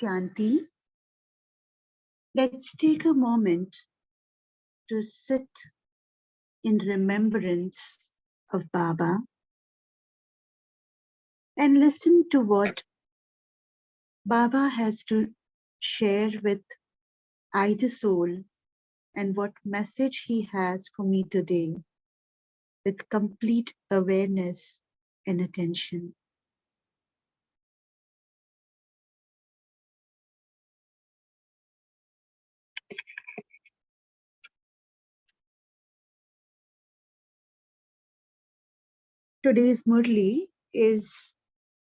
Shanti. Let's take a moment to sit in remembrance of Baba and listen to what Baba has to share with I the soul and what message he has for me today with complete awareness and attention. Today's Murli is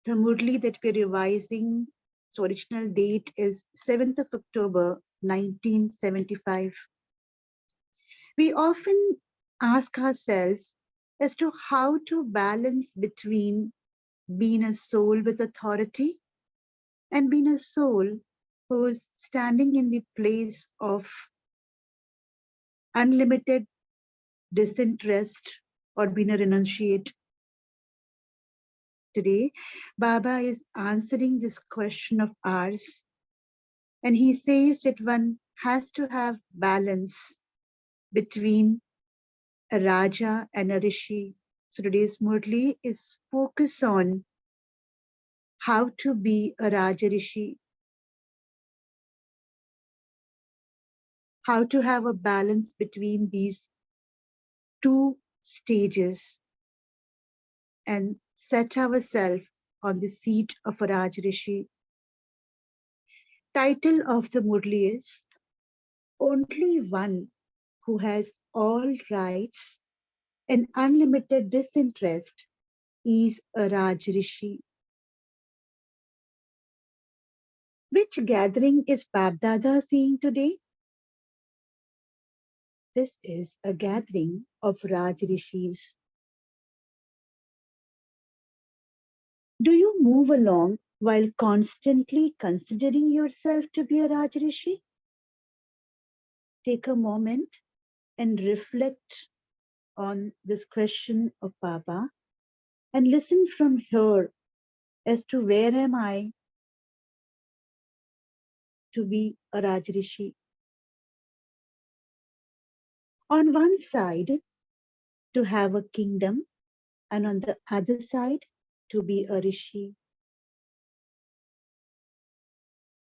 the Murli that we're revising. Its original date is 7th of October, 1975. We often ask ourselves as to how to balance between being a soul with authority and being a soul who's standing in the place of unlimited disinterest or being a renunciate. Today, Baba is answering this question of ours, and he says that one has to have balance between a Raja and a Rishi. So today's Murli is focused on how to be a Raja Rishi, how to have a balance between these two stages and set ourselves on the seat of a Raj Rishi. Title of the Murli is Only One Who Has All Rights and Unlimited Disinterest is a Raj Rishi. Which gathering is Babdada seeing today? This is a gathering of Raj Rishis. Do you move along while constantly considering yourself to be a Raj Rishi? Take a moment and reflect on this question of Baba and listen from here as to where am I to be a Raj Rishi. On one side, to have a kingdom, and on the other side, to be a Rishi.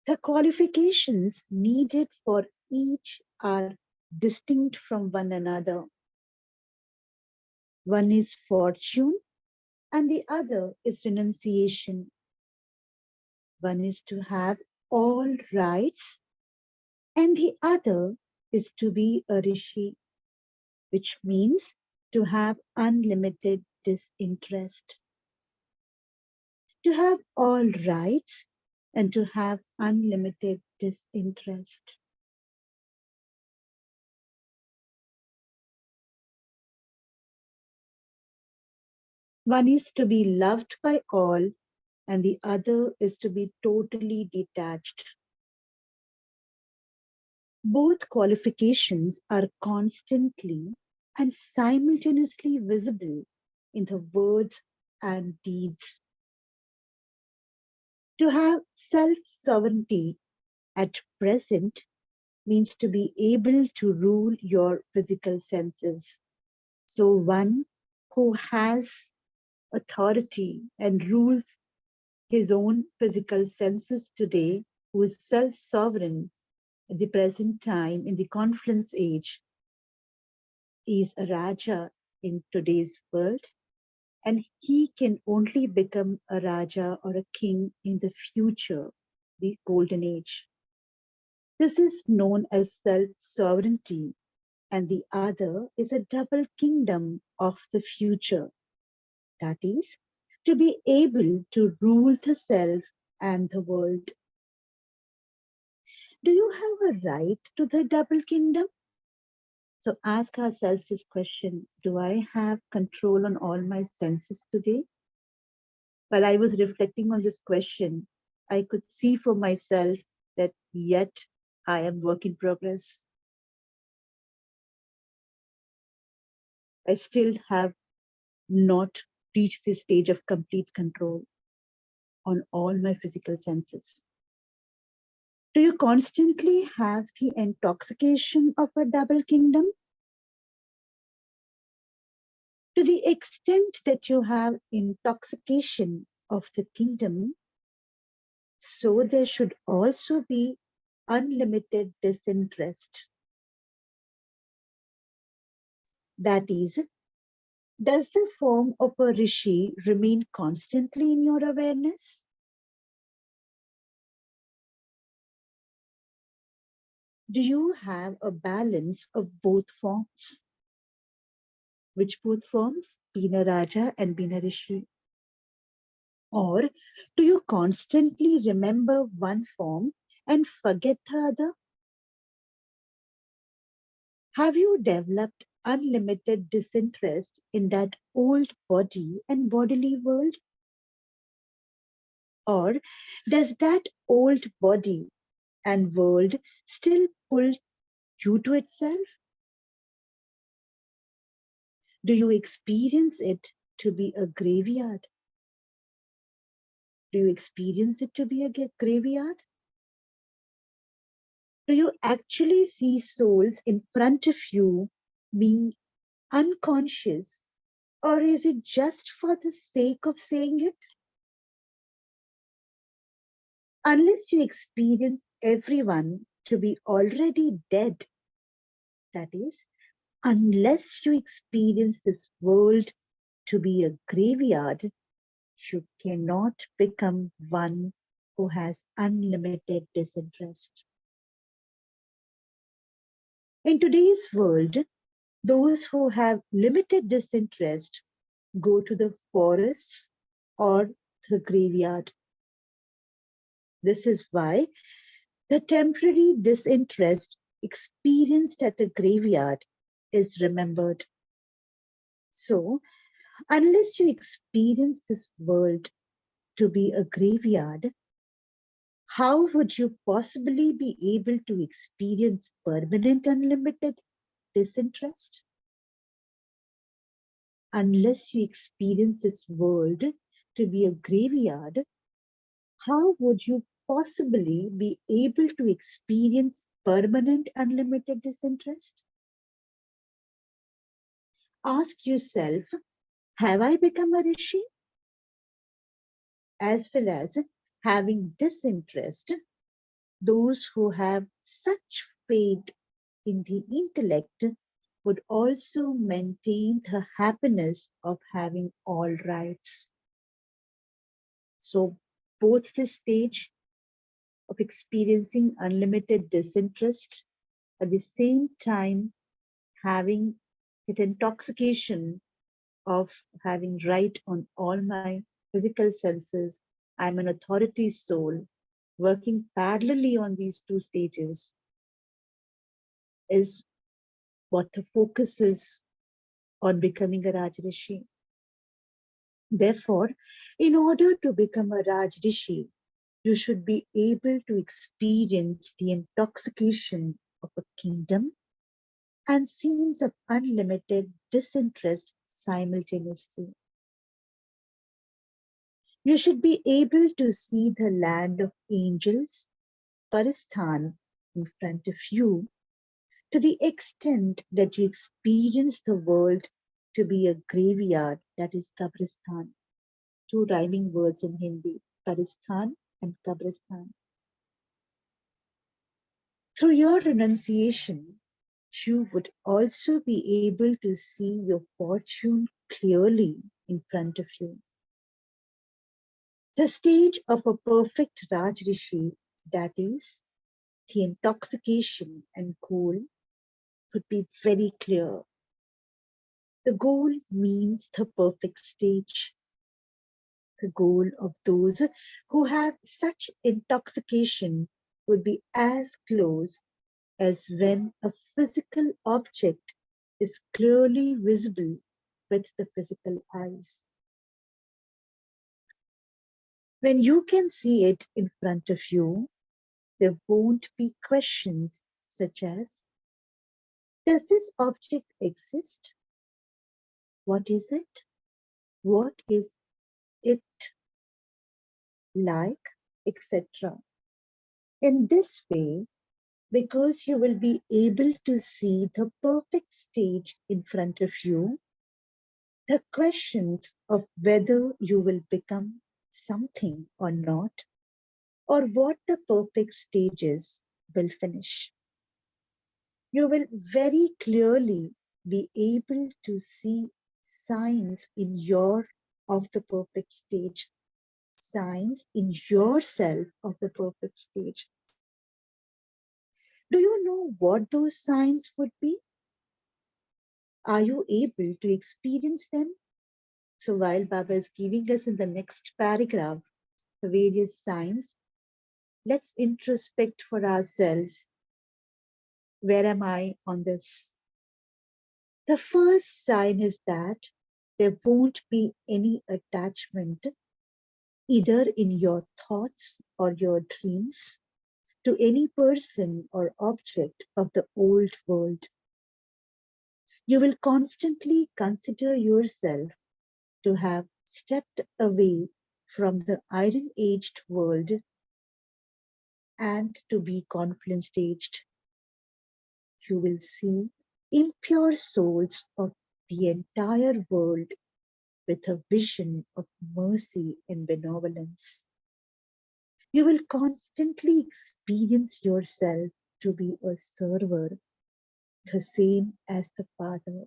The qualifications needed for each are distinct from one another. One is fortune and the other is renunciation. One is to have all rights and the other is to be a rishi, which means to have unlimited disinterest. To have all rights and to have unlimited disinterest. One is to be loved by all and the other is to be totally detached. Both qualifications are constantly and simultaneously visible in the words and deeds. To have self-sovereignty at present means to be able to rule your physical senses. So one who has authority and rules his own physical senses today, who is self-sovereign at the present time in the confluence age, is a Raja in today's world, and he can only become a Raja or a king in the future, the golden age. This is known as self-sovereignty, and the other is a double kingdom of the future. That is, to be able to rule the self and the world. Do you have a right to the double kingdom? So ask ourselves this question, do I have control on all my senses today? While I was reflecting on this question, I could see for myself that yet I am work in progress. I still have not reached this stage of complete control on all my physical senses. Do you constantly have the intoxication of a double kingdom? To the extent that you have intoxication of the kingdom, so there should also be unlimited disinterest. That is, does the form of a rishi remain constantly in your awareness? Do you have a balance of both forms? Which both forms? Being a Raja and being a Rishi. Or do you constantly remember one form and forget the other? Have you developed unlimited disinterest in that old body and bodily world? Or does that old body and world still pull you to itself? Do you experience it to be a graveyard? Do you experience it to be a graveyard? Do you actually see souls in front of you being unconscious, or is it just for the sake of saying it? Unless you experience everyone to be already dead, that is, unless you experience this world to be a graveyard, you cannot become one who has unlimited disinterest. In today's world, those who have limited disinterest go to the forests or the graveyard. This is why the temporary disinterest experienced at a graveyard is remembered. So, unless you experience this world to be a graveyard, how would you possibly be able to experience permanent unlimited disinterest? Unless you experience this world to be a graveyard, how would you possibly be able to experience permanent unlimited disinterest? Ask yourself, have I become a rishi? As well as having disinterest, those who have such faith in the intellect would also maintain the happiness of having all rights. So both the stage of experiencing unlimited disinterest, at the same time having that intoxication of having right on all my physical senses. I'm an authority soul working parallelly on these two stages is what the focus is on becoming a Rajrishi. Therefore, in order to become a Rajrishi, you should be able to experience the intoxication of a kingdom and scenes of unlimited disinterest simultaneously. You should be able to see the land of angels, Paristhan, in front of you, to the extent that you experience the world to be a graveyard, that is Kabristan. Two rhyming words in Hindi, Paristhan and Kabristan. Through your renunciation, you would also be able to see your fortune clearly in front of you. The stage of a perfect Rajrishi, that is, the intoxication and goal, would be very clear. The goal means the perfect stage. The goal of those who have such intoxication would be as close as when a physical object is clearly visible with the physical eyes. When you can see it in front of you, there won't be questions such as, does this object exist? What is it? What is it like? Etc. In this way, because you will be able to see the perfect stage in front of you, the questions of whether you will become something or not, or what the perfect stage is, will finish. You will very clearly be able to see signs in your of the perfect stage, signs in yourself of the perfect stage. Do you know what those signs would be? Are you able to experience them? So while Baba is giving us in the next paragraph the various signs, let's introspect for ourselves. Where am I on this? The first sign is that there won't be any attachment, either in your thoughts or your dreams, to any person or object of the old world. You will constantly consider yourself to have stepped away from the iron aged world and to be confluence aged. You will see impure souls of the entire world with a vision of mercy and benevolence. You will constantly experience yourself to be a server, the same as the Father.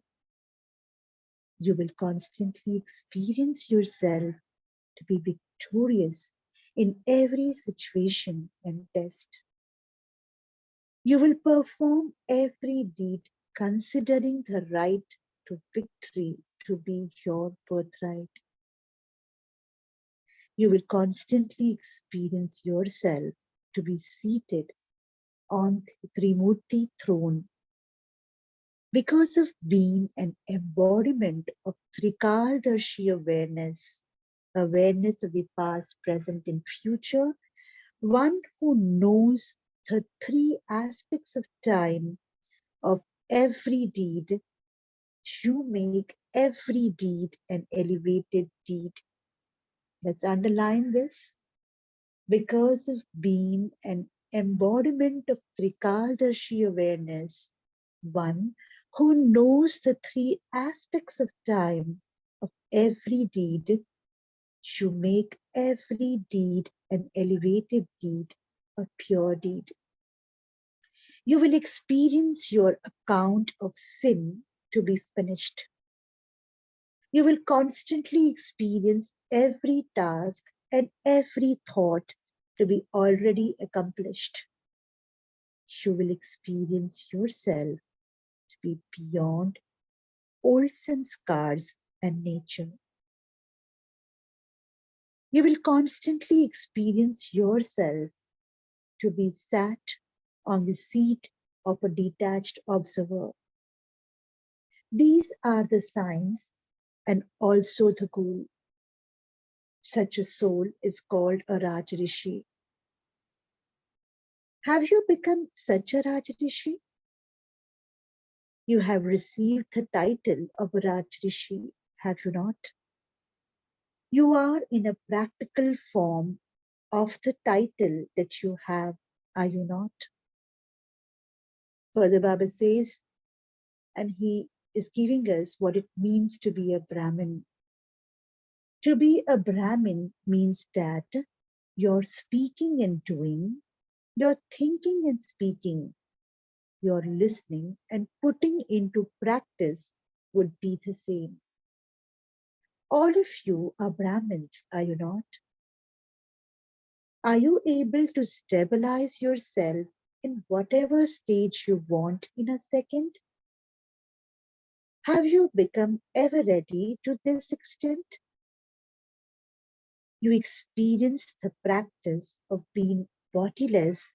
You will constantly experience yourself to be victorious in every situation and test. You will perform every deed considering the right to victory to be your birthright. You will constantly experience yourself to be seated on the Trimurti throne because of being an embodiment of Trikaldarshi awareness, awareness of the past, present, and future, one who knows the three aspects of time of every deed. You make every deed an elevated deed. Let's underline this. Because of being an embodiment of Trikaldarshi awareness, one who knows the three aspects of time of every deed, you make every deed an elevated deed, a pure deed. You will experience your account of sin to be finished. You will constantly experience every task and every thought to be already accomplished. You will experience yourself to be beyond old scars and nature. You will constantly experience yourself to be sat on the seat of a detached observer. These are the signs and also the goal. Such a soul is called a Raj Rishi. Have you become such a Raj Rishi? You have received the title of a Raj Rishi, have you not? You are in a practical form of the title that you have, are you not? Further, Baba says, and he is giving us what it means to be a Brahmin. To be a Brahmin means that you're speaking and doing, you're thinking and speaking, you're listening and putting into practice would be the same. All of you are Brahmins, are you not? Are you able to stabilize yourself in whatever stage you want in a second? Have you become ever ready to this extent? You experience the practice of being bodiless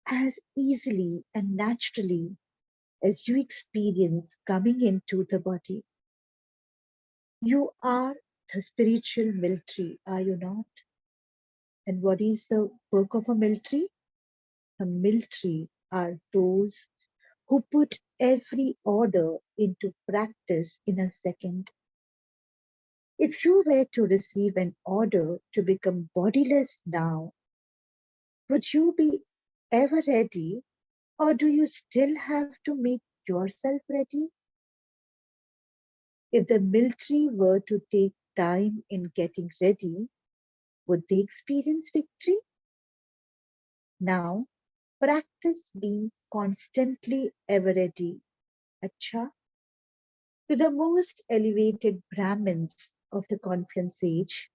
as easily and naturally as you experience coming into the body. You are the spiritual military, are you not? And what is the work of a military? A military are those who put every order into practice in a second. If you were to receive an order to become bodiless now, would you be ever ready, or do you still have to make yourself ready? If the military were to take time in getting ready, would they experience victory? Now, practice being constantly ever ready. Acha, to the most elevated Brahmins of the conference age,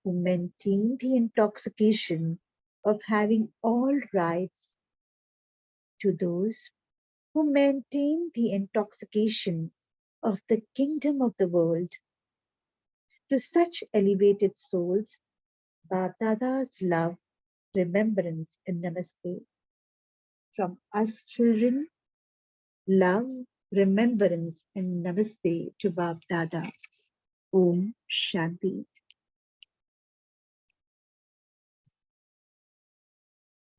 who maintain the intoxication of having all rights, to those who maintain the intoxication of the kingdom of the world, to such elevated souls, Bapdada's love, remembrance, and namaste. From us children, love, remembrance, and namaste to Bapdada. Om Shanti.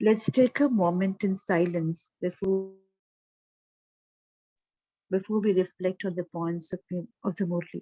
Let's take a moment in silence before we reflect on the points of the Murli.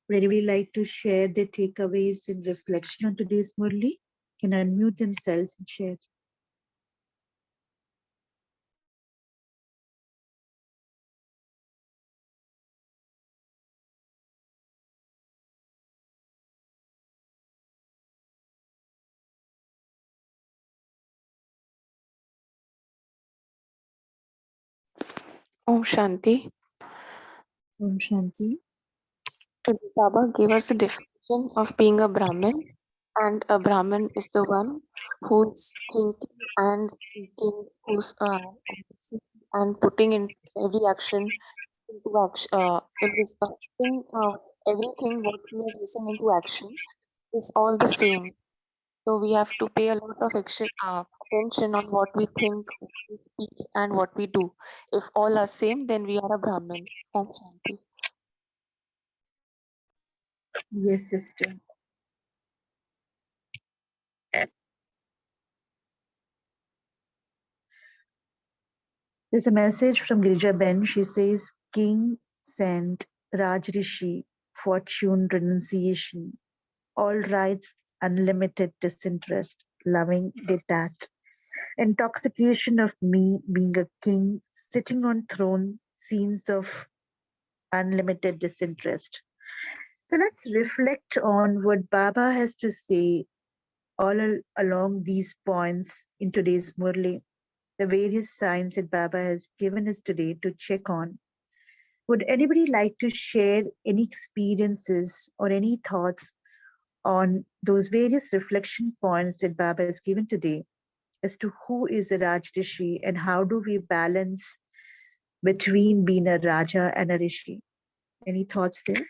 Would anybody like to share their takeaways and reflection on today's Murli? Can unmute themselves and share. Om Shanti. Om Shanti. Today Baba gave us the definition of being a Brahmin, and a Brahmin is the one who's thinking and speaking, who's listening and putting in every action into action, in this putting everything what he has listened into action is all the same. So we have to pay a lot of attention on what we think, what we speak, and what we do. If all are same, then we are a Brahmin. Om Shanti. Yes, sister. There's a message from Girija Ben. She says, King sent Raj Rishi, fortune renunciation, all rights, unlimited disinterest, loving detached, intoxication of me being a king, sitting on throne, scenes of unlimited disinterest. So let's reflect on what Baba has to say along these points in today's Murli, the various signs that Baba has given us today to check on. Would anybody like to share any experiences or any thoughts on those various reflection points that Baba has given today as to who is a Raj Rishi and how do we balance between being a Raja and a Rishi? Any thoughts there?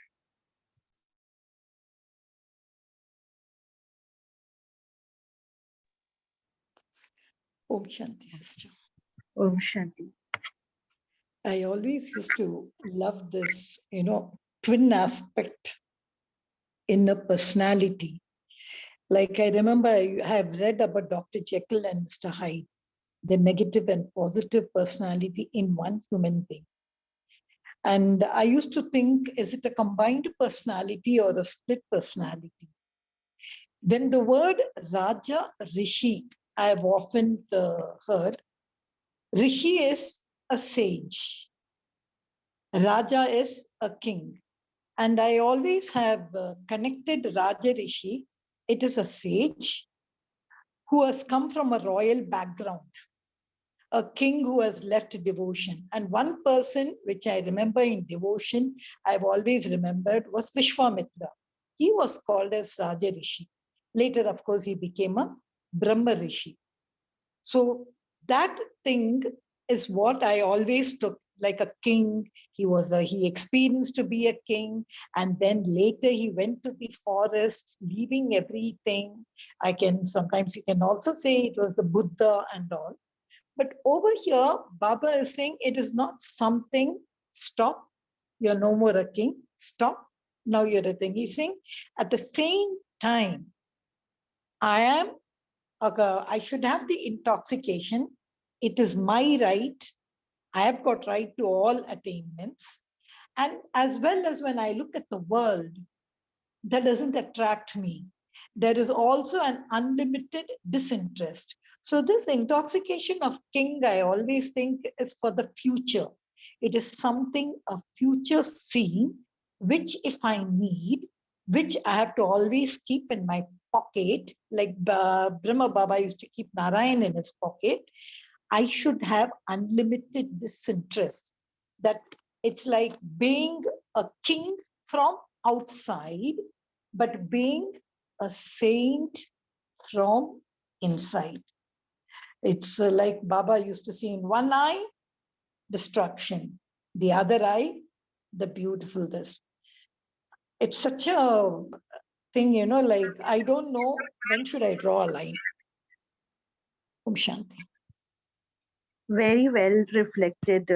Om Shanti, sister. Om Shanti. I always used to love this, twin aspect in a personality. Like I remember I have read about Dr. Jekyll and Mr. Hyde, the negative and positive personality in one human being. And I used to think, is it a combined personality or a split personality? When the word Raja Rishi, I've often heard, Rishi is a sage, Raja is a king. And I always have connected Raja Rishi, it is a sage who has come from a royal background, a king who has left devotion. And one person which I remember in devotion, I've always remembered, was Vishwamitra. He was called as Raja Rishi. Later, of course, he became a Brahma Rishi. So that thing is what I always took, like a king. He experienced to be a king, and then later he went to the forest, leaving everything. Sometimes you can also say it was the Buddha and all. But over here, Baba is saying it is not something, stop, you're no more a king, stop, now you're a thing. He's saying at the same time, I should have the intoxication. It is my right. I have got right to all attainments. And as well as when I look at the world, that doesn't attract me. There is also an unlimited disinterest. So this intoxication of king, I always think, is for the future. It is something, a future scene, which if I need, which I have to always keep in my pocket, like Brahma Baba used to keep Narayan in his pocket, I should have unlimited disinterest. That it's like being a king from outside, but being a saint from inside. It's like Baba used to see in one eye, destruction, the other eye, the beautiful this. It's such a thing, like I don't know when should I draw a line. Om Shanti. Very well reflected,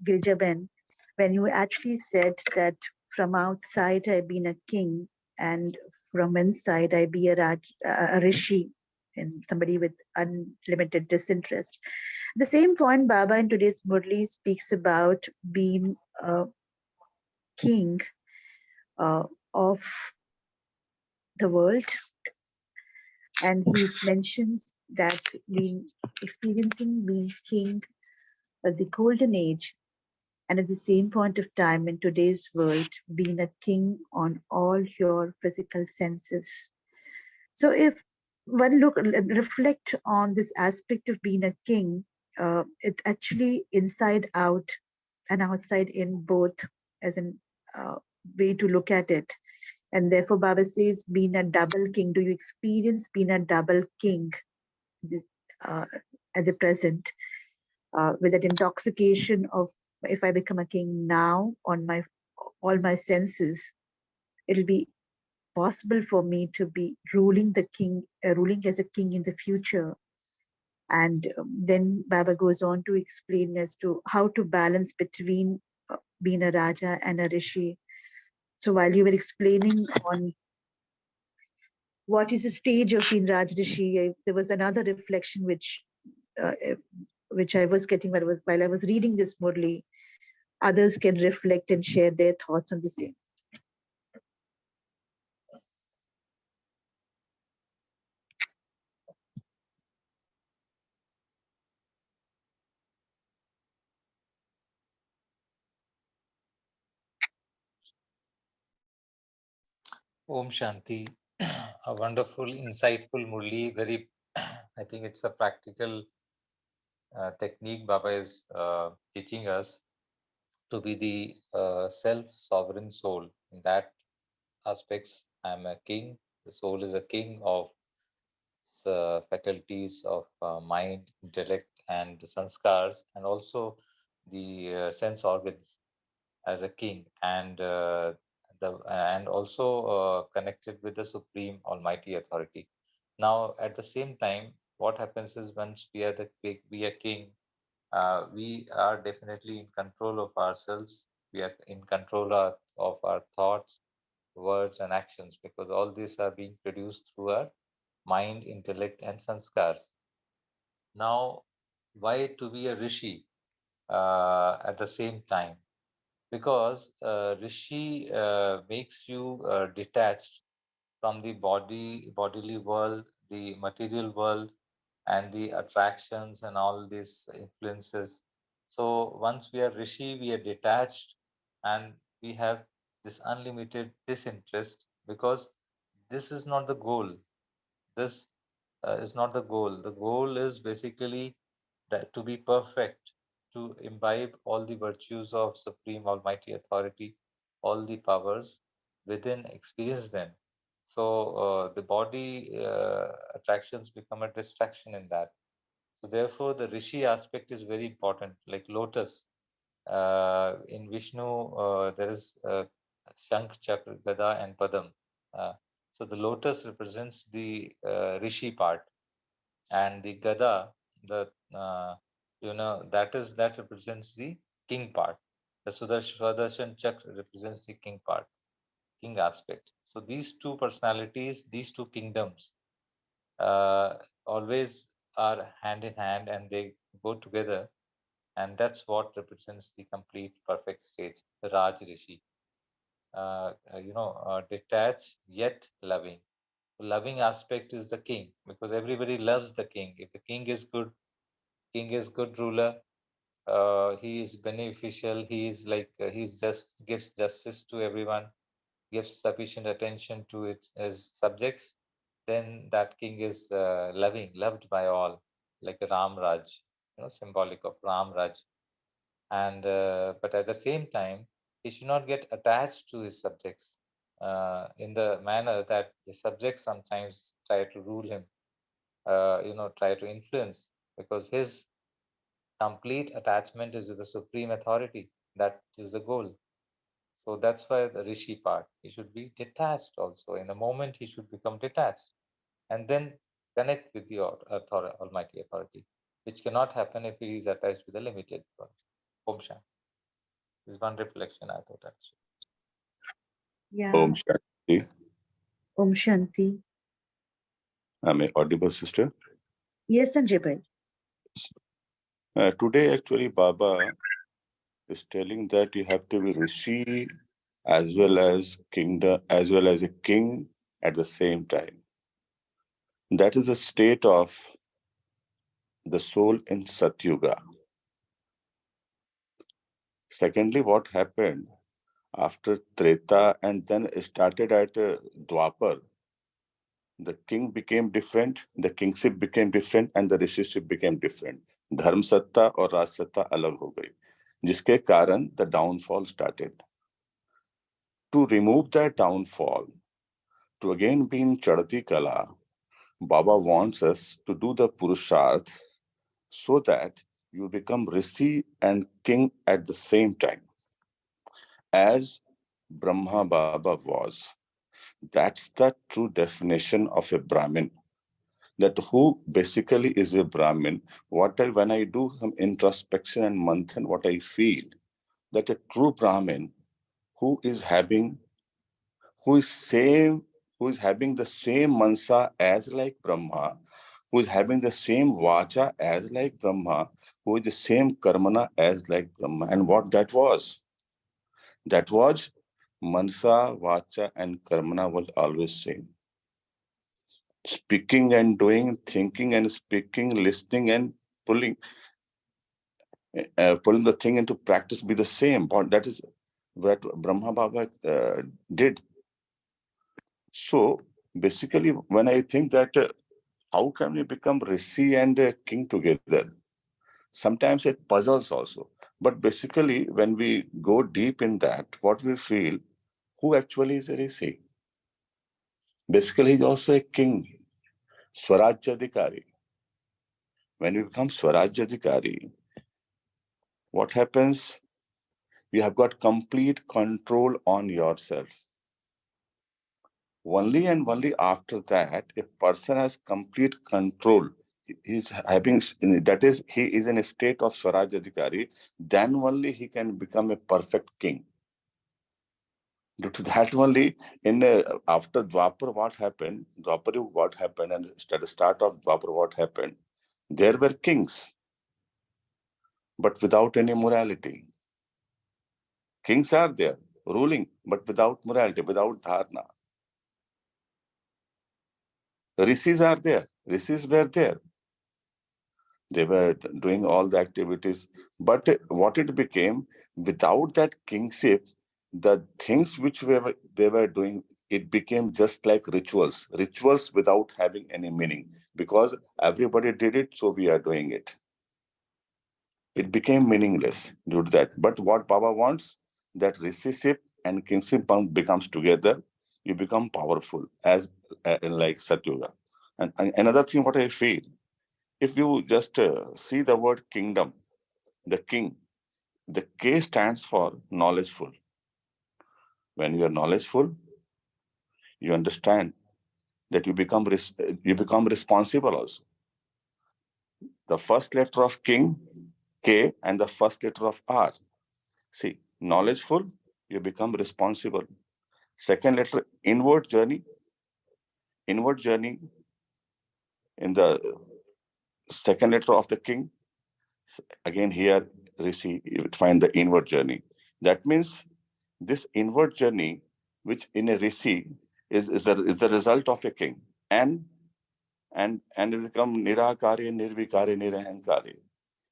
Girjaben, when you actually said that from outside I been a king and from inside I be a rishi and somebody with unlimited disinterest. The same point Baba in today's Murli speaks about being a king uh, of the world, and he mentions that being experiencing being king of the golden age, and at the same point of time in today's world being a king on all your physical senses. So if one reflect on this aspect of being a king, it's actually inside out and outside in both, as an way to look at it. And therefore Baba says being a double king, do you experience being a double king this, uh, at the present, with that intoxication of, if I become a king now on my all my senses, it'll be possible for me to be ruling ruling as a king in the future. And then Baba goes on to explain as to how to balance between being a Raja and a Rishi. So while you were explaining on what is the stage of being Raj Rishi, there was another reflection uh, which I was getting while I was reading this Murli. Others can reflect and share their thoughts on the same. Om Shanti. A wonderful, insightful Murli. Very, I think it's a practical technique Baba is teaching us to be the self-sovereign soul. In that aspects, I am a king. The soul is a king of faculties of mind, intellect, and sanskars, and also the sense organs as a king, and and also connected with the supreme almighty authority. Now at the same time, what happens is once we are king, we are definitely in control of ourselves. We are in control of our thoughts, words, and actions, because all these are being produced through our mind, intellect, and sanskars. Now, why to be a rishi at the same time? because Rishi makes you detached from the bodily world, the material world, and the attractions and all these influences. So once we are Rishi, we are detached, and we have this unlimited disinterest, because this is not the goal. This is not the goal. The goal is basically that to be perfect, to imbibe all the virtues of supreme almighty authority, all the powers within, experience them. So the body attractions become a distraction in that. So therefore, the rishi aspect is very important. Like lotus, in Vishnu, there is Shankh, Chakra, Gada, and Padam. Uh, so the lotus represents the rishi part, and the Gada, the that represents the king part. The Sudarshan Chakra represents the king part, king aspect. So these two personalities, these two kingdoms, uh, always are hand in hand, and they go together, and that's what represents the complete perfect stage, the Raj Rishi. Detached yet loving. The loving aspect is the king, because everybody loves the king. If the king is good ruler. He is beneficial. He is like he's just gives justice to everyone, gives sufficient attention to his subjects. Then that king is loved by all, like a Ram Raj, symbolic of Ram Raj. And but at the same time, he should not get attached to his subjects in the manner that the subjects sometimes try to rule him, try to influence, because his complete attachment is with the supreme authority. That is the goal. So that's why the rishi part, he should be detached also. In the moment, he should become detached and then connect with the almighty authority, which cannot happen if he is attached with the limited world. Om Shanti. This is one reflection I thought I'd share. Yeah, Om Shanti. Om Shanti. Am I audible, sister? Yes, Sanjay bhai. Today, actually, Baba is telling that you have to be Rishi as well as kingdom, as well as a king at the same time. That is a state of the soul in Satyuga. Secondly, what happened after Treta and then started at Dwapar, the king became different, the kingship became different, and the rishiship became different. धर्म सत्ता और राज सत्ता अलग हो गई, जिसके कारण the downfall started. To remove that downfall, to again be in Chadati Kala, Baba wants us to do the Purusharth so that you become Rishi and King at the same time, as Brahma Baba was. That's the true definition of a Brahmin. That who basically is a Brahmin. When I do some introspection and manthan, what I feel, that a true Brahmin who is having, who is same, who is having the same mansa as like Brahma, who is having the same vacha as like Brahma, who is the same karmana as like Brahma. And what that was? That was mansa, vacha, and karmana was always same. Speaking and doing, thinking and speaking, listening and pulling, putting the thing into practice be the same. But that is what Brahma Baba did. So basically, when I think that how can we become Rishi and king together? Sometimes it puzzles also. But basically, when we go deep in that, what we feel, who actually is a Rishi? Basically, he's also a king, Swarajyadikari. When you become Swarajyadikari, what happens? You have got complete control on yourself. Only and only after that, a person has complete control. He's having, that is, he is in a state of Swaraj Adhikari, then only he can become a perfect king. Due to that only, after Dwapar, what happened? Dwapar, what happened, and at the start of Dwapar, what happened? There were kings, but without any morality. Kings are there, ruling, but without morality, without dharna. Rishis are there. Rishis were there. They were doing all the activities. But what it became, without that kingship, the things which they were doing, it became just like rituals. Rituals without having any meaning. Because everybody did it, so we are doing it. It became meaningless due to that. But what Baba wants, that rishiship and kingship becomes together, you become powerful as like Satyuga. And another thing, what I feel, if you just see the word kingdom, the king, the K stands for knowledgeful. When you are knowledgeful, you understand that you become responsible also. The first letter of king, K, and the first letter of R. See, knowledgeful, you become responsible. Second letter, inward journey in the second letter of the king. Again, here, Rishi, you find the inward journey. That means this inward journey, which in a Rishi is the result of a king. And it become nirakari, nirvikari, nirahankari.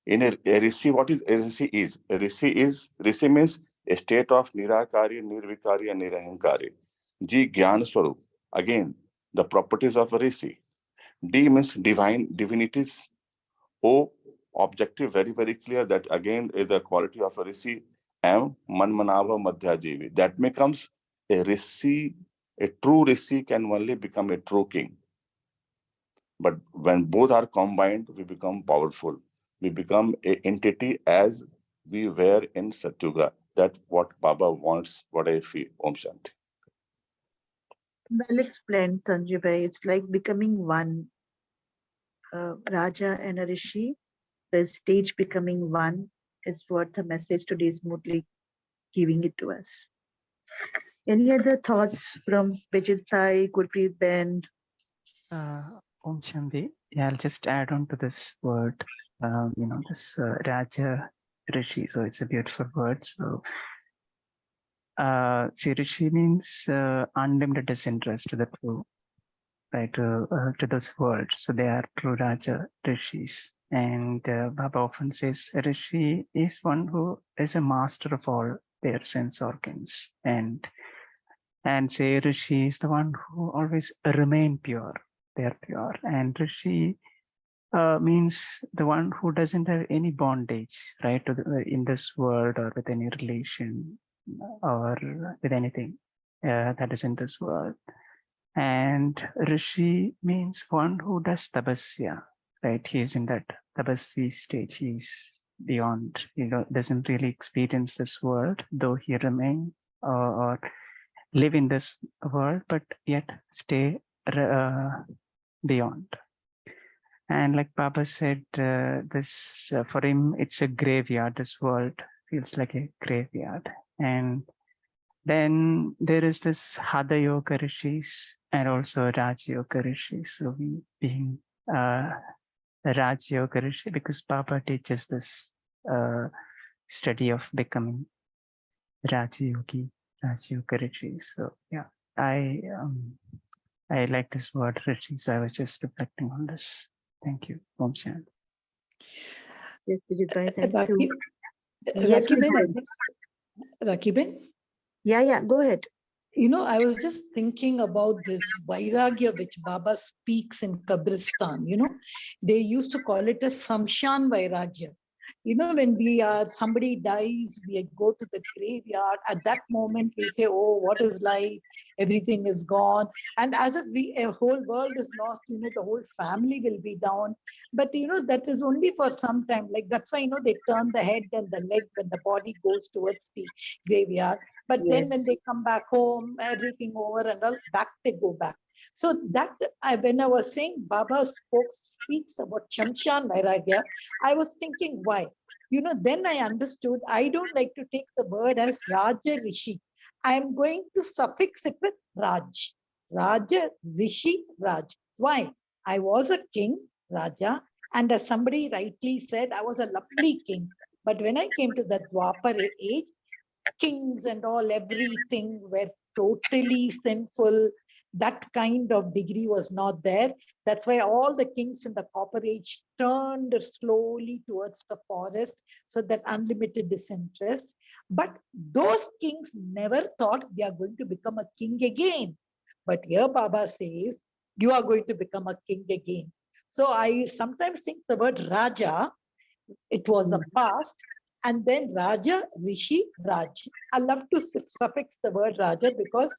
In a rishi, what is a rishi is? A rishi means a state of nirakari, nirvikari, and nirahankari. G, Gyan Swarup. Again, the properties of a rishi. D means divinities. O, objective, very, very clear that again is the quality of a rishi. M, Manmanava Madhyajivi. That becomes a rishi, a true rishi can only become a true king. But when both are combined, we become powerful. We become an entity as we were in Satyuga. That's what Baba wants, what I feel. Om Shanti. Well explained, Sanjay Bhai. It's like becoming one. Raja and a Rishi, the stage becoming one is what the message today is Murli giving it to us. Any other thoughts from Bijit Sai, Gurpreet Ben? Om Shanti. Yeah, I'll just add on to this word, this Raja Rishi. So it's a beautiful word. So, see, Rishi means unlimited disinterest to the true, right, to this world. So they are true Raja Rishis. And Baba often says Rishi is one who is a master of all their sense organs. And say Rishi is the one who always remain pure. They are pure. And Rishi means the one who doesn't have any bondage, right, in this world or with any relation or with anything that is in this world. And Rishi means one who does tapasya, right? He is in that tapasya stage. He's beyond, doesn't really experience this world, though he remain or live in this world, but yet stay beyond. And like Baba said, this for him, it's a graveyard. This world feels like a graveyard. And then there is this Hatha Yoga Rishis and also Raj Yoga Rishis. So we being Raj Yoga Rishi because Baba teaches this study of becoming Raj Yogi, Raj Yoga Rishi. So yeah, I like this word Rishi. So I was just reflecting on this. Thank you. Om Shanti. Yes, Bijit Bhai, thank Rakib, you. Yes, Rakiben? Yeah, go ahead. I was just thinking about this Vairagya which Baba speaks in Kabristan. They used to call it a Samshan Vairagya. When somebody dies, we go to the graveyard. At that moment, we say, oh, what is life? Everything is gone. And as if a whole world is lost, the whole family will be down. But, that is only for some time. Like, that's why, they turn the head and the leg when the body goes towards the graveyard. But then when they come back home, everything over and all, back they go back. So that when I was saying Baba speaks about Shamshan Vairagya, I was thinking why. Then I understood. I don't like to take the word as Raja Rishi. I'm going to suffix it with Raj. Raja Rishi Raj. Why? I was a king, Raja, and as somebody rightly said, I was a lovely king. But when I came to the Dwapar age, kings and all, everything were totally sinful. That kind of degree was not there. That's why all the kings in the Copper Age turned slowly towards the forest, so that unlimited disinterest. But those kings never thought they are going to become a king again. But here Baba says, you are going to become a king again. So I sometimes think the word Raja, it was the past, and then Raja, Rishi, Raj. I love to suffix the word Raja because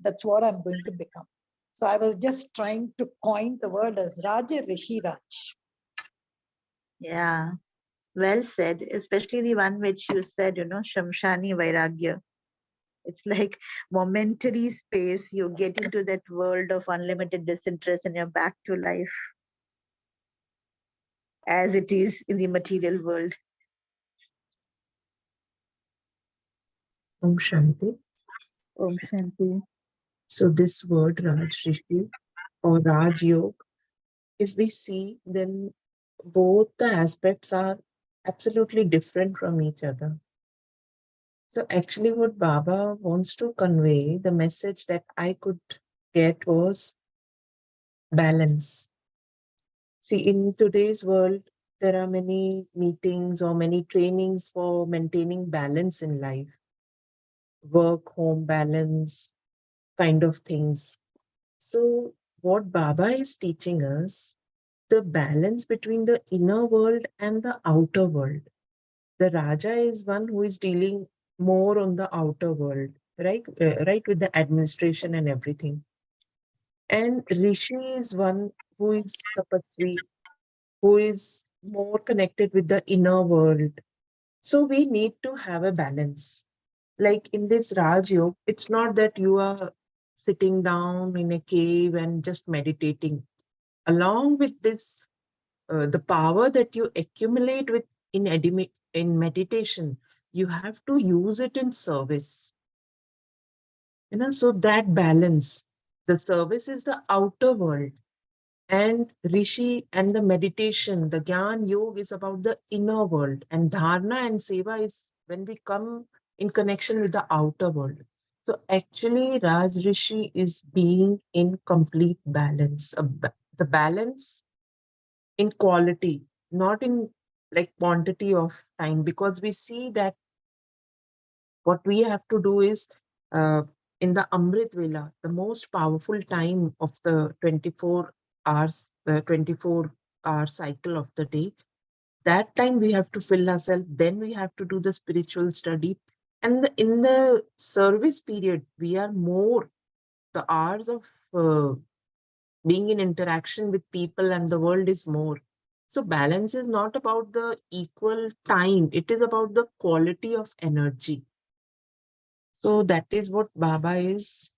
that's what I'm going to become. So I was just trying to coin the word as Raja, Rishi, Raj. Yeah, well said, especially the one which you said, Shamshani Vairagya. It's like momentary space. You get into that world of unlimited disinterest and you're back to life as it is in the material world. Om Shanti. Om Shanti. So this word Raj Rishi or Raj Yoga, if we see, then both the aspects are absolutely different from each other. So actually what Baba wants to convey, the message that I could get was balance. See, in today's world, there are many meetings or many trainings for maintaining balance in life, work, home balance, kind of things. So, what Baba is teaching us, the balance between the inner world and the outer world. The Raja is one who is dealing more on the outer world, right? Right, with the administration and everything. And Rishi is one who is tapasvi, who is more connected with the inner world. So we need to have a balance. Like in this Raj Yoga, it's not that you are sitting down in a cave and just meditating. Along with this, the power that you accumulate with in meditation, you have to use it in service. So that balance, the service is the outer world, and Rishi and the meditation, the Gyan Yoga is about the inner world, and Dharna and Seva is when we come in connection with the outer world. So actually, Raj Rishi is being in complete balance. The balance in quality, not in like quantity of time, because we see that what we have to do is in the Amrit Vela, the most powerful time of the 24 hours, the 24-hour cycle of the day. That time we have to fill ourselves, then we have to do the spiritual study. And in the service period, we are more, the hours of being in interaction with people and the world is more. So balance is not about the equal time, it is about the quality of energy. So that is what Baba is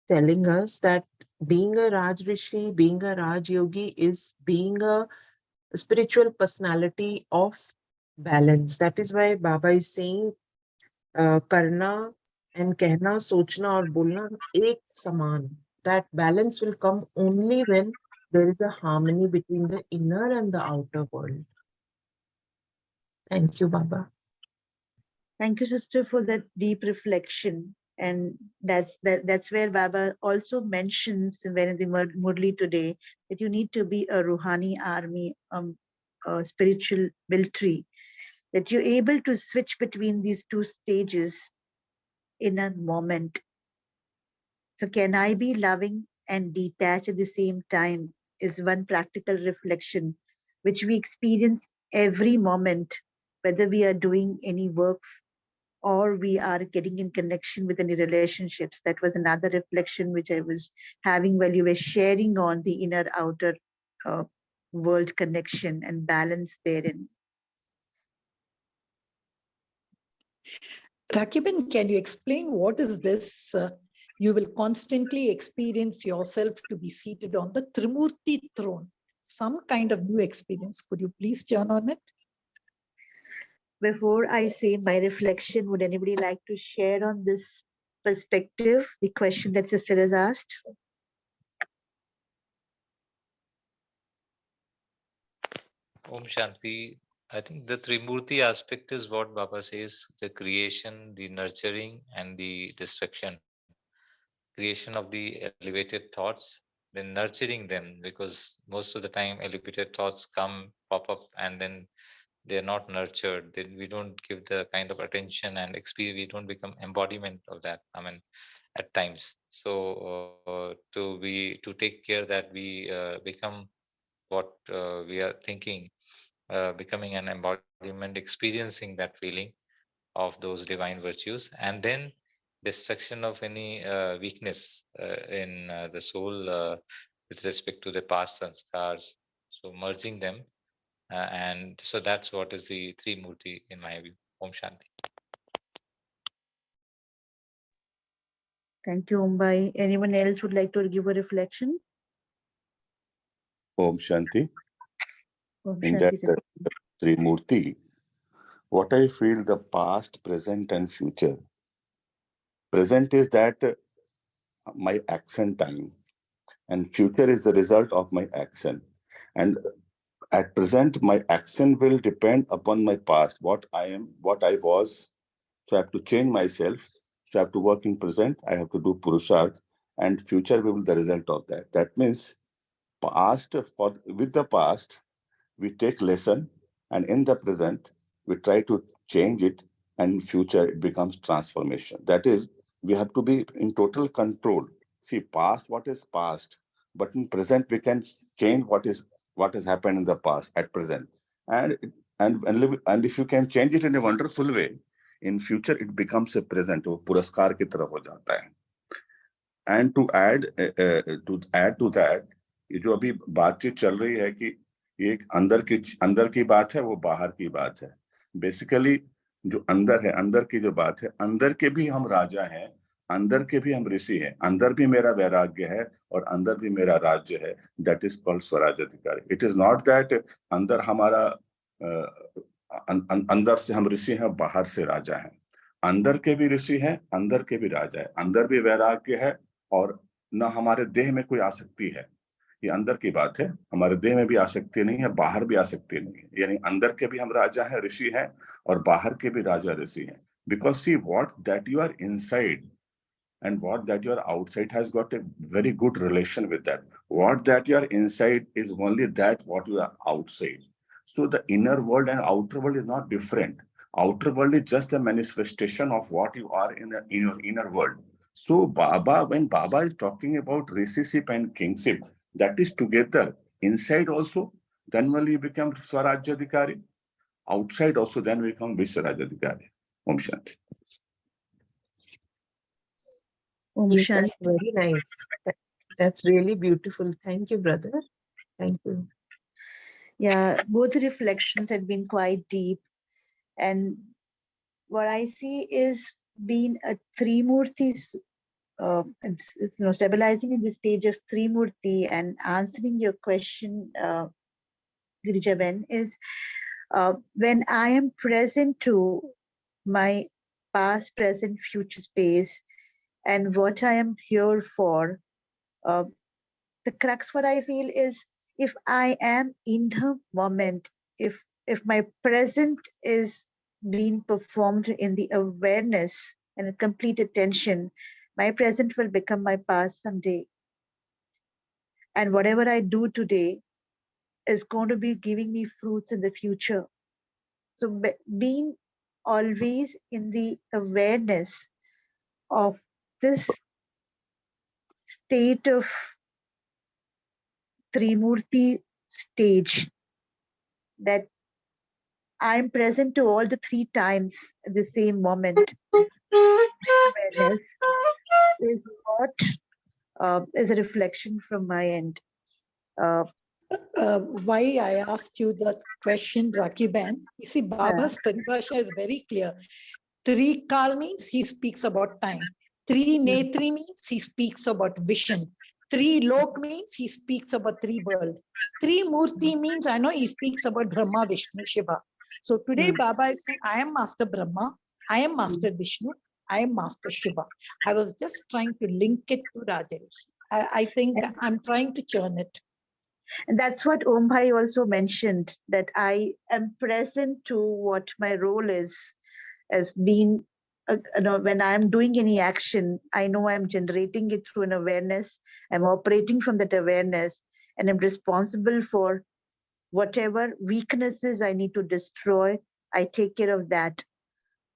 telling us, that being a Raj Rishi, being a Raj Yogi is being a spiritual personality of balance. That is why Baba is saying karna and कहना, सोचना और बोलना एक समान. That balance will come only when there is a harmony between the inner and the outer world. Thank you, Baba. Thank you, sister, for that deep reflection. And that's where Baba also mentions when in the Murli today that you need to be a Ruhani army, a spiritual military, that you're able to switch between these two stages in a moment. So can I be loving and detached at the same time is one practical reflection which we experience every moment, whether we are doing any work or we are getting in connection with any relationships. That was another reflection which I was having while you were sharing on the inner outer uh, world connection and balance therein. Rakiban, can you explain what is this? You will constantly experience yourself to be seated on the Trimurti throne. Some kind of new experience. Could you please turn on it? Before I say my reflection, would anybody like to share on this perspective, the question that sister has asked? Om Shanti. I think the Trimurti aspect is what Baba says, the creation, the nurturing, and the destruction. Creation of the elevated thoughts, then nurturing them, because most of the time elevated thoughts come, pop up, and then they're not nurtured. Then we don't give the kind of attention and experience. We don't become embodiment of that. I mean, at times. So to take care that we become what we are thinking, becoming an embodiment, experiencing that feeling of those divine virtues, and then destruction of any weakness in the soul with respect to the past sanskars. So merging them, and so that's what is the Trimurti in my view. Om Shanti. Thank you, Mumbai. Anyone else would like to give a reflection? Om Shanti. Om In Shanti. that Trimurti, what I feel, the past, present, and future. Present is that my action time, and future is the result of my action. And at present, my action will depend upon my past, what I am, what I was. So I have to change myself. So I have to work in present. I have to do purusharth, and future will be the result of that. That means past, for with the past we take lesson, and in the present we try to change it, and in future it becomes transformation. That is, we have to be in total control. See, past, what is past, but in present we can change what has happened in the past at present. And if you can change it in a wonderful way, in future it becomes a present, वो पुरस्कार की तरफ हो जाता है. And to add to that, ये जो अभी बातचीत चल रही है कि ये एक अंदर की बात है, वो बाहर की बात है. बेसिकली जो अंदर है, अंदर की जो बात है, अंदर के भी हम राजा हैं, अंदर के भी हम ऋषि हैं, अंदर भी मेरा वैराग्य है और अंदर भी मेरा राज्य है. दैट इज कॉल्ड स्वराज अधिकारी. इट इज नॉट दैट अंदर हमारा अंदर से हम ऋषि हैं, बाहर से राजा हैं. अंदर के भी ऋषि हैं, अंदर के भी राजा है, अंदर भी वैराग्य है, और न हमारे देह में कोई आसक्ति है. ये अंदर की बात है. हमारे देह में भी आसक्ति नहीं है, बाहर भी आसक्ति नहीं है. यानी अंदर के भी हम राजा हैं, ऋषि हैं, और बाहर के भी राजा ऋषि हैं. Because see what that you are inside and what that you are outside has got a very good relation with that. What that you are inside is only that what you are outside. So the inner world and outer world is not different. Outer world is just a manifestation of what you are in your inner world. So Baba, when Baba is talking about rishiship and kingship, that is together. Inside also, then only you become Swarajyadhikari. Outside also, then we become Viswarajyadhikari. Om Shanti. Om Yes, Shanti. that's very nice. That's really beautiful. Thank you, brother. Thank you. Yeah, both the reflections had been quite deep. And what I see is being a Trimurti, stabilizing in the stage of Trimurti and answering your question, Girijaben, is when I am present to my past, present, future space, and what I am here for. The crux, what I feel is, if I am in the moment, if my present is being performed in the awareness and a complete attention, my present will become my past someday. And whatever I do today is going to be giving me fruits in the future. So being always in the awareness of this state of Trimurti stage, that I'm present to all the three times at the same moment. Awareness is what is a reflection from my end. Why I asked you that question, Rakiban, you see, Baba's paribhasha is very clear. Trikal means he speaks about time. Trinetri means he speaks about vision. Trilok means he speaks about three world. Trimurti means, I know he speaks about Brahma, Vishnu, Shiva. So today Baba is saying, I am Master Brahma, I am Master Vishnu, I am Master Shiva. I was just trying to link it to Rajesh. I think I'm trying to churn it. And that's what Om Bhai also mentioned, that I am present to what my role is as being, when I'm doing any action, I know I'm generating it through an awareness. I'm operating from that awareness, and I'm responsible for whatever weaknesses I need to destroy. I take care of that.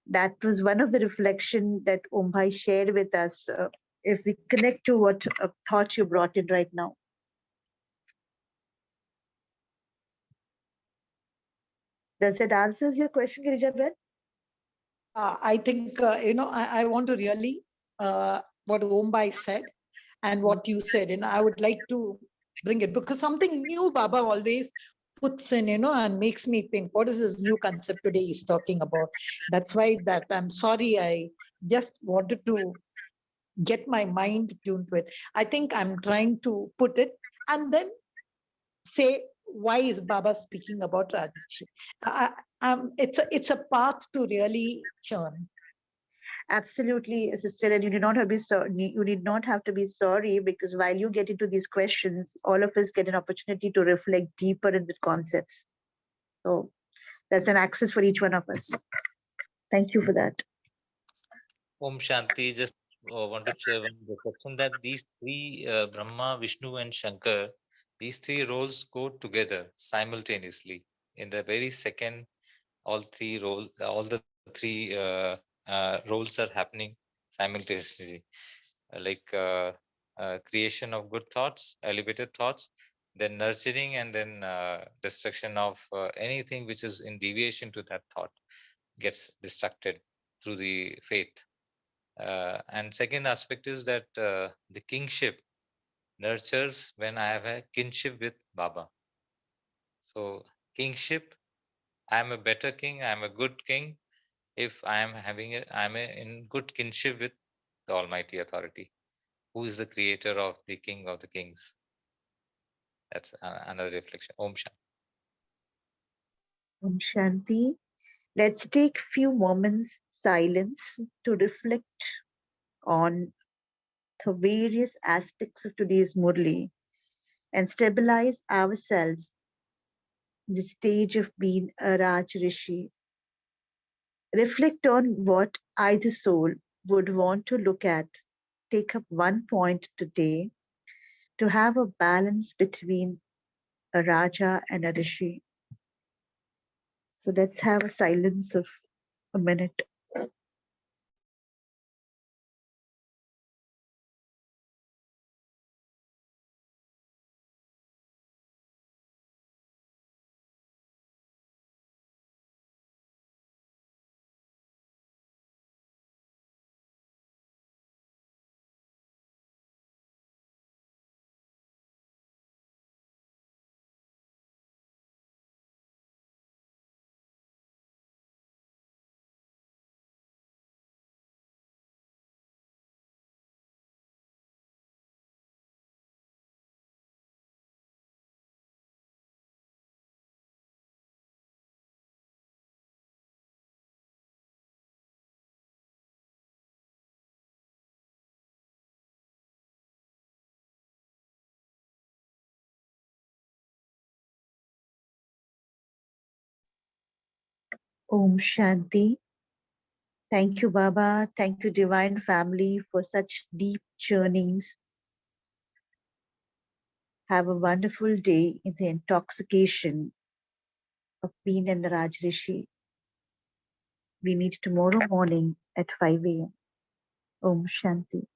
That was one of the reflection that Om Bhai shared with us. If we connect to what thought you brought in right now. Does that answers your question, Girija? I think, I want to really, what Ombai said and what you said, I would like to bring it because something new Baba always puts in, and makes me think, what is this new concept today he's talking about? That's why that I'm sorry, I just wanted to get my mind tuned to it. I think I'm trying to put it and then say, why is Baba speaking about Rajrishi? It's a path to really churn. Absolutely, sister, and you need not have be sorry. You need not have to be sorry, because while you get into these questions, all of us get an opportunity to reflect deeper in the concepts. So that's an access for each one of us. Thank you for that. Om Shanti. Just want to share one reflection that these three, Brahma, Vishnu, and Shankar, these three roles go together simultaneously. In the very second, all the three roles are happening simultaneously, like creation of good thoughts, elevated thoughts, then nurturing, and then destruction of anything which is in deviation to that thought gets destructed through the faith. And second aspect is that the kingship nurtures when I have a kinship with Baba. So kingship, I am a better king, I am a good king if I am in good kinship with the Almighty Authority, who is the creator of the King of the Kings. That's another reflection. Om Shanti. Om Shanti. Let's take few moments silence to reflect on the various aspects of today's Murli and stabilize ourselves in the stage of being a Raj Rishi. Reflect on what either soul would want to look at. Take up one point today to have a balance between a Raja and a Rishi. So let's have a silence of a minute. Om Shanti. Thank you, Baba. Thank you, Divine Family, for such deep churnings. Have a wonderful day in the intoxication of being in the Raj Rishi. We meet tomorrow morning at 5 a.m. Om Shanti.